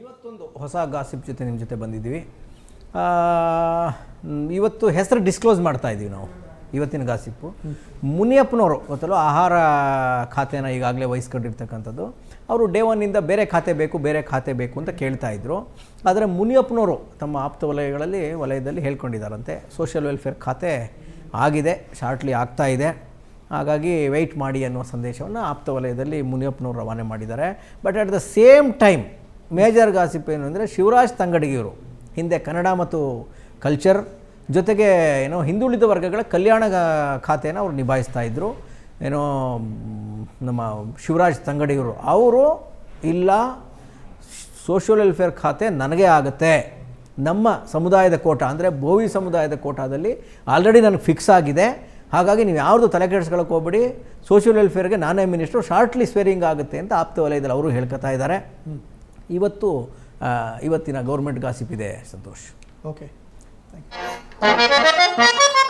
ಇವತ್ತೊಂದು ಹೊಸ ಗಾಸಿಪ್ ಜೊತೆ ನಿಮ್ಮ ಜೊತೆ ಬಂದಿದ್ದೀವಿ. ಇವತ್ತು ಹೆಸರು ಡಿಸ್ಕ್ಲೋಸ್ ಮಾಡ್ತಾ ಇದ್ದೀವಿ ನಾವು. ಇವತ್ತಿನ ಗಾಸಿಪ್ಪು ಮುನಿಯಪ್ಪನವರು ಗೊತ್ತಲ್ಲ, ಆಹಾರ ಖಾತೆನ ಈಗಾಗಲೇ ವಹಿಸ್ಕೊಂಡಿರ್ತಕ್ಕಂಥದ್ದು. ಅವರು ಡೇ ಒನ್ನಿಂದ ಬೇರೆ ಖಾತೆ ಬೇಕು ಅಂತ ಕೇಳ್ತಾ ಇದ್ರು. ಆದರೆ ಮುನಿಯಪ್ಪನವರು ತಮ್ಮ ಆಪ್ತ ವಲಯದಲ್ಲಿ ಹೇಳ್ಕೊಂಡಿದ್ದಾರಂತೆ, ಸೋಷಿಯಲ್ ವೆಲ್ಫೇರ್ ಖಾತೆ ಆಗಿದೆ, ಶಾರ್ಟ್ಲಿ ಆಗ್ತಾ ಇದೆ, ಹಾಗಾಗಿ ವೆಯ್ಟ್ ಮಾಡಿ ಅನ್ನೋ ಸಂದೇಶವನ್ನು ಆಪ್ತ ವಲಯದಲ್ಲಿ ಮುನಿಯಪ್ಪನವರು ರವಾನೆ ಮಾಡಿದ್ದಾರೆ. But at the same time major gossip ಏನು ಅಂದರೆ, ಶಿವರಾಜ್ ತಂಗಡಗಿಯವರು ಹಿಂದೆ ಕನ್ನಡ ಮತ್ತು ಕಲ್ಚರ್ ಜೊತೆಗೆ ಹಿಂದುಳಿದ ವರ್ಗಗಳ ಕಲ್ಯಾಣ ಖಾತೆಯನ್ನು ಅವರು ನಿಭಾಯಿಸ್ತಾ ಇದ್ದರು. ನಮ್ಮ ಶಿವರಾಜ್ ತಂಗಡಿಯವರು ಅವರು ಇಲ್ಲ, ಸೋಷಿಯಲ್ ವೆಲ್ಫೇರ್ ಖಾತೆ ನನಗೇ ಆಗುತ್ತೆ, ನಮ್ಮ ಸಮುದಾಯದ ಕೋಟ ಅಂದರೆ ಬೋವಿ ಸಮುದಾಯದ ಕೋಟಾದಲ್ಲಿ ಆಲ್ರೆಡಿ ನನಗೆ ಫಿಕ್ಸ್ ಆಗಿದೆ, ಹಾಗಾಗಿ ನೀವು ಯಾರ್ದು ತಲೆ ಕೆಡಿಸ್ಕೊಳ್ಳೋಕೆ ಹೋಗ್ಬೇಡಿ, ಸೋಷಿಯಲ್ ವೆಲ್ಫೇರ್ಗೆ ನಾನೇ ಮಿನಿಸ್ಟ್ರು, ಶಾರ್ಟ್ಲಿ ಸ್ವೇರಿಂಗ್ ಆಗುತ್ತೆ ಅಂತ ಆಪ್ತ ವಲಯದಲ್ಲಿ ಅವರು ಹೇಳ್ಕೊತಾ ಇದ್ದಾರೆ. ಇವತ್ತಿನ ಗೌರ್ಮೆಂಟ್ ಗಾಸಿಪ್ ಇದೆ ಸಂತೋಷ್. Okay, thank you.